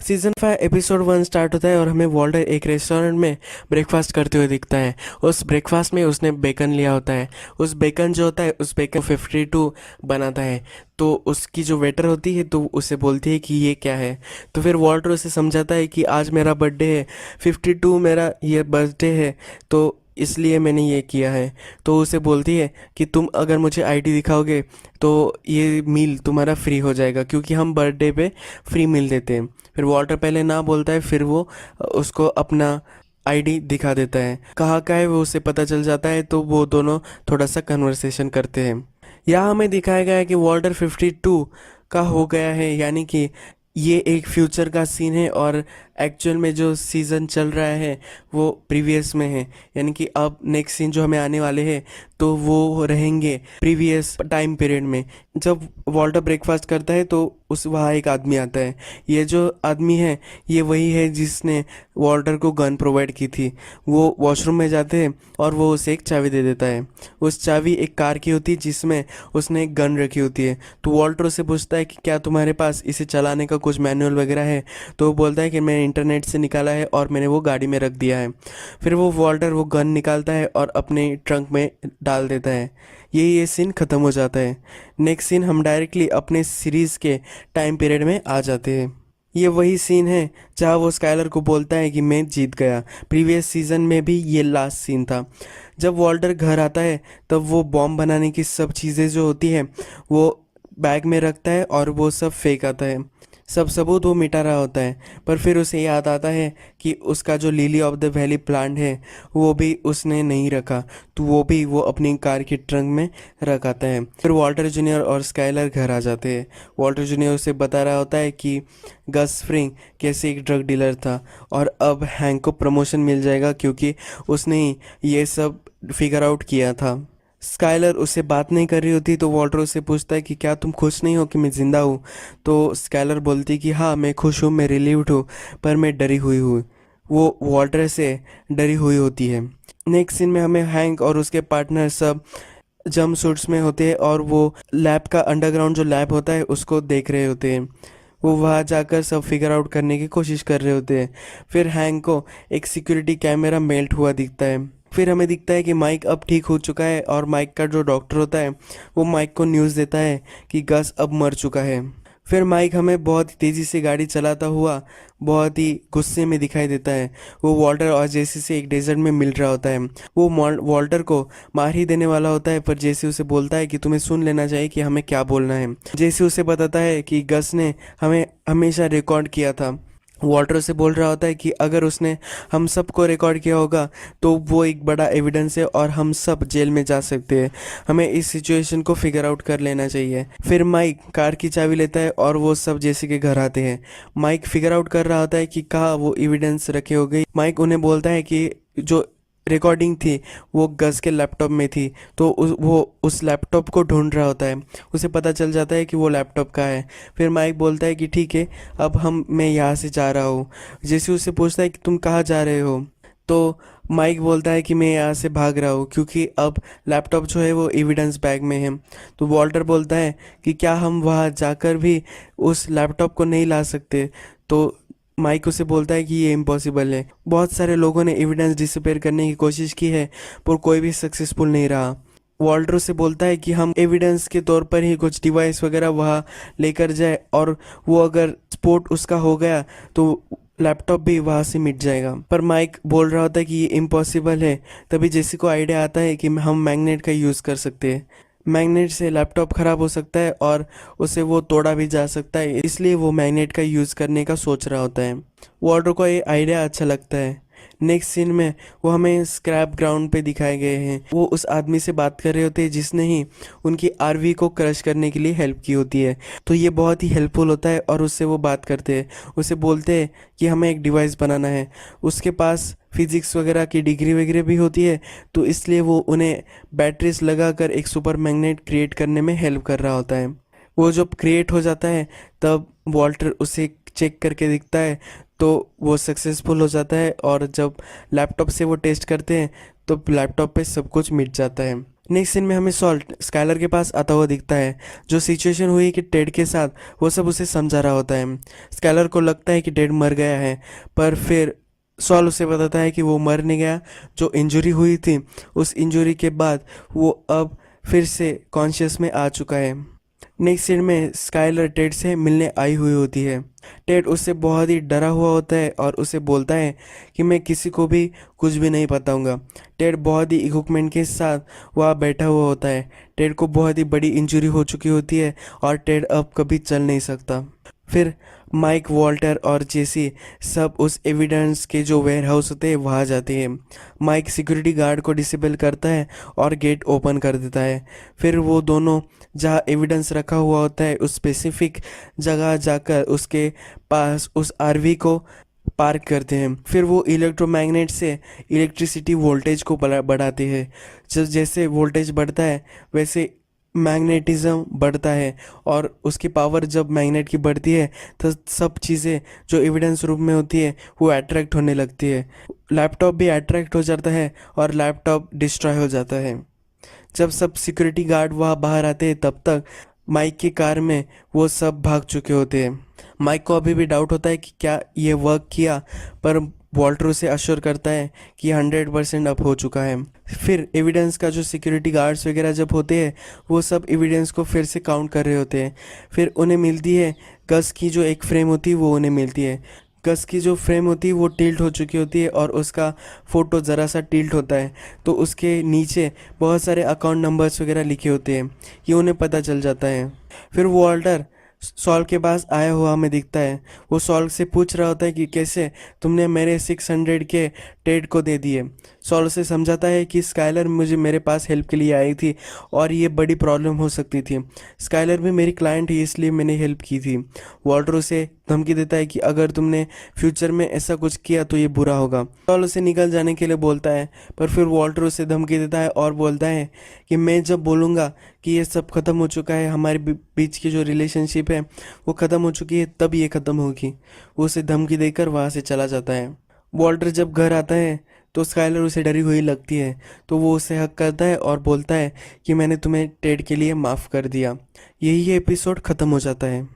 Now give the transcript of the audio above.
Season 5 episode 1 start होता है और हमें वॉल्टर एक रेस्टोरेंट में ब्रेकफास्ट करते हुए दिखता है। उस ब्रेकफास्ट में उसने बेकन लिया होता है। उस बेकन जो होता है उस बेकन 52 बनाता है। तो उसकी जो वेटर होती है तो उसे बोलती है कि ये क्या है। तो फिर वॉल्टर उसे समझाता है कि आज मेरा बर्थडे है, 52 मेरा ये बर्थडे है, तो इसलिए मैंने ये किया है। तो उसे बोलती है कि तुम अगर मुझे आईडी दिखाओगे तो ये मील तुम्हारा फ्री हो जाएगा, क्योंकि हम बर्थडे पे फ्री मील देते हैं। फिर वॉल्टर पहले ना बोलता है, फिर वो उसको अपना आईडी दिखा देता है। कहाँ का है वो उसे पता चल जाता है, तो वो दोनों थोड़ा सा कन्वर्सेशन करते हैं। यहाँ हमें दिखाया गया है कि वॉल्टर 52 का हो गया है, यानी कि ये एक फ्यूचर का सीन है और एक्चुअल में जो सीज़न चल रहा है वो प्रीवियस में है। यानी कि अब नेक्स्ट सीन जो हमें आने वाले हैं तो वो रहेंगे प्रीवियस टाइम पीरियड में। जब वॉल्टर ब्रेकफास्ट करता है तो उस वहाँ एक आदमी आता है। ये जो आदमी है ये वही है जिसने वॉल्टर को गन प्रोवाइड की थी। वो वॉशरूम में जाते हैं और वो उसे एक चाबी दे देता है। उस चाबी एक कार की होती है जिसमें उसने एक गन रखी होती है। तो वॉल्टर उसे पूछता है कि क्या तुम्हारे पास इसे चलाने का कुछ मैनुअल वगैरह है। तो वो बोलता है कि मैंने इंटरनेट से निकाला है और मैंने वो गाड़ी में रख दिया है। फिर वो वॉल्टर वो गन निकालता है और अपने ट्रंक में डाल देता है। ये सीन ख़त्म हो जाता है। नेक्स्ट सीन हम डायरेक्टली अपने सीरीज़ के टाइम पीरियड में आ जाते हैं। ये वही सीन है जहाँ वो स्काइलर को बोलता है कि मैं जीत गया। प्रीवियस सीज़न में भी ये लास्ट सीन था। जब वॉल्टर घर आता है तब वो बॉम्ब बनाने की सब चीज़ें जो होती हैं वो बैग में रखता है और वो सब फेंक आता है। सब सबूत वो मिटा रहा होता है, पर फिर उसे याद आता है कि उसका जो lily of the valley plant है वो भी उसने नहीं रखा, तो वो भी वो अपनी कार के ट्रंक में रख आता है। फिर वॉल्टर जूनियर और स्काइलर घर आ जाते हैं। वॉल्टर जूनियर उसे बता रहा होता है कि गस फ्रिंग कैसे एक ड्रग डीलर था और अब हैंक को प्रमोशन मिल जाएगा क्योंकि उसने ही ये सब फिगर आउट किया था। स्काइलर उससे बात नहीं कर रही होती तो वॉल्टर उससे पूछता है कि क्या तुम खुश नहीं हो कि मैं ज़िंदा हूँ। तो स्काइलर बोलती कि हाँ मैं खुश हूँ, मैं रिलीव्ड हूँ, पर मैं डरी हुई हूँ। वो वॉल्टर से डरी हुई होती है। नेक्स्ट सीन में हमें हैंक और उसके पार्टनर सब जंप सूट्स में होते हैं और वो लैब का अंडरग्राउंड जो लैब होता है उसको देख रहे होते हैं। वो वहाँ जाकर सब फिगर आउट करने की कोशिश कर रहे होते हैं। फिर हैंक को एक सिक्योरिटी कैमरा मेल्ट हुआ दिखता है। फिर हमें दिखता है कि माइक अब ठीक हो चुका है और माइक का जो डॉक्टर होता है वो माइक को न्यूज़ देता है कि गस अब मर चुका है। फिर माइक हमें बहुत ही तेज़ी से गाड़ी चलाता हुआ बहुत ही गुस्से में दिखाई देता है। वो वॉल्टर और जेसी से एक डेजर्ट में मिल रहा होता है। वो वॉल्टर को मार ही देने वाला होता है, पर जेसी उसे बोलता है कि तुम्हें सुन लेना चाहिए कि हमें क्या बोलना है। जेसी उसे बताता है कि गस ने हमें हमेशा रिकॉर्ड किया था। वॉल्टर से बोल रहा होता है कि अगर उसने हम सबको रिकॉर्ड किया होगा तो वो एक बड़ा एविडेंस है और हम सब जेल में जा सकते हैं। हमें इस सिचुएशन को फिगर आउट कर लेना चाहिए। फिर माइक कार की चाबी लेता है और वो सब जेसी के घर आते हैं। माइक फिगर आउट कर रहा होता है कि कहाँ वो एविडेंस रखे हो गई। माइक उन्हें बोलता है कि जो रिकॉर्डिंग थी वो गज के लैपटॉप में थी, तो वो उस लैपटॉप को ढूंढ रहा होता है। उसे पता चल जाता है कि वो लैपटॉप का है। फिर माइक बोलता है कि ठीक है, अब मैं यहाँ से जा रहा हूँ। जैसे उससे पूछता है कि तुम कहाँ जा रहे हो, तो माइक बोलता है कि मैं यहाँ से भाग रहा हूँ क्योंकि अब लैपटॉप जो है वो एविडेंस बैग में है। तो वॉल्टर बोलता है कि क्या हम वहाँ जाकर भी उस लैपटॉप को नहीं ला सकते। तो माइक उसे बोलता है कि ये इम्पॉसिबल है। बहुत सारे लोगों ने एविडेंस डिसअपेयर करने की कोशिश की है पर कोई भी सक्सेसफुल नहीं रहा। वॉल्टर उसे बोलता है कि हम एविडेंस के तौर पर ही कुछ डिवाइस वगैरह वहाँ लेकर जाए और वो अगर स्पोर्ट उसका हो गया तो लैपटॉप भी वहाँ से मिट जाएगा। पर माइक बोल रहा होता है कि ये इम्पॉसिबल है। तभी जेसी को आइडिया आता है कि हम मैग्नेट का यूज़ कर सकते हैं। मैग्नेट से लैपटॉप ख़राब हो सकता है और उसे वो तोड़ा भी जा सकता है, इसलिए वो मैग्नेट का यूज़ करने का सोच रहा होता है। वॉल्टर को ये आइडिया अच्छा लगता है। नेक्स्ट सीन में वो हमें स्क्रैप ग्राउंड पे दिखाए गए हैं। वो उस आदमी से बात कर रहे होते हैं जिसने ही उनकी आरवी को क्रश करने के लिए हेल्प की होती है। तो ये बहुत ही हेल्पफुल होता है और उससे वो बात करते हैं। उसे बोलते हैं कि हमें एक डिवाइस बनाना है। उसके पास फिजिक्स वगैरह की डिग्री वगैरह भी होती है, तो इसलिए वो उन्हें बैटरीज लगाकर एक सुपर मैग्नेट क्रिएट करने में हेल्प कर रहा होता है। वो जब क्रिएट हो जाता है तब वॉल्टर उसे चेक करके दिखता है, तो वो सक्सेसफुल हो जाता है और जब लैपटॉप से वो टेस्ट करते हैं तो लैपटॉप पे सब कुछ मिट जाता है। नेक्स्ट सीन में हमें सॉल स्काइलर के पास आता हुआ दिखता है। जो सिचुएशन हुई कि टेड के साथ, वो सब उसे समझा रहा होता है। स्काइलर को लगता है कि टेड मर गया है, पर फिर सॉल उसे बताता है कि वो मर नहीं गया। जो इंजरी हुई थी, उस इंजरी के बाद वो अब फिर से कॉन्शियस में आ चुका है। नेक्स्ट सीन में स्काइलर टेड से मिलने आई हुई होती है। टेड उससे बहुत ही डरा हुआ होता है और उसे बोलता है कि मैं किसी को भी कुछ भी नहीं बताऊंगा। टेड बहुत ही इक्विपमेंट के साथ वहाँ बैठा हुआ होता है। टेड को बहुत ही बड़ी इंजरी हो चुकी होती है और टेड अब कभी चल नहीं सकता। फिर माइक, वॉल्टर और जेसी सब उस एविडेंस के जो वेयर हाउस होते हैं वहाँ जाते हैं। माइक सिक्योरिटी गार्ड को डिसेबल करता है और गेट ओपन कर देता है। फिर वो दोनों जहाँ एविडेंस रखा हुआ होता है उस स्पेसिफिक जगह जाकर उसके पास उस आरवी को पार्क करते हैं। फिर वो इलेक्ट्रोमैग्नेट से इलेक्ट्रिसिटी वोल्टेज को बढ़ाते हैं। जैसे वोल्टेज बढ़ता है वैसे मैग्नेटिज्म बढ़ता है, और उसकी पावर जब मैग्नेट की बढ़ती है तो सब चीज़ें जो एविडेंस रूम में होती है वो अट्रैक्ट होने लगती है। लैपटॉप भी अट्रैक्ट हो जाता है और लैपटॉप डिस्ट्रॉय हो जाता है। जब सब सिक्योरिटी गार्ड वहाँ बाहर आते हैं तब तक माइक की कार में वो सब भाग चुके होते हैं। माइक को अभी भी डाउट होता है कि क्या ये वर्क किया, पर वॉल्टर उसे अश्योर करता है कि 100% अब हो चुका है। फिर एविडेंस का जो सिक्योरिटी गार्ड्स वगैरह जब होते हैं वो सब एविडेंस को फिर से काउंट कर रहे होते हैं। फिर उन्हें मिलती है गस की जो एक फ्रेम होती है, वो उन्हें मिलती है। गस की जो फ्रेम होती है वो टिल्ट हो चुकी होती है और उसका फ़ोटो ज़रा सा टिल्ट होता है, तो उसके नीचे बहुत सारे अकाउंट नंबर्स वगैरह लिखे होते हैं। ये उन्हें पता चल जाता है। फिर वॉल्टर सॉल के पास आया हुआ हमें दिखता है। वो सॉल से पूछ रहा होता है कि कैसे तुमने मेरे 600 के टेड को दे दिए। सॉल उसे समझाता है कि स्काइलर मेरे पास हेल्प के लिए आई थी और ये बड़ी प्रॉब्लम हो सकती थी। स्काइलर भी मेरी क्लाइंट है, इसलिए मैंने हेल्प की थी। वॉल्टर उसे धमकी देता है कि अगर तुमने फ्यूचर में ऐसा कुछ किया तो ये बुरा होगा। सॉल उसे निकल जाने के लिए बोलता है, पर फिर वॉल्टर उसे धमकी देता है और बोलता है कि मैं जब बोलूँगा कि ये सब ख़त्म हो चुका है, हमारे बीच की जो रिलेशनशिप है वो ख़त्म हो चुकी है, तब ये ख़त्म होगी। वो उसे धमकी देकर वहाँ से चला जाता है। वॉल्टर जब घर आता है तो स्काइलर उसे डरी हुई लगती है, तो वो उसे हक करता है और बोलता है कि मैंने तुम्हें टेड के लिए माफ़ कर दिया। यही एपिसोड ख़त्म हो जाता है।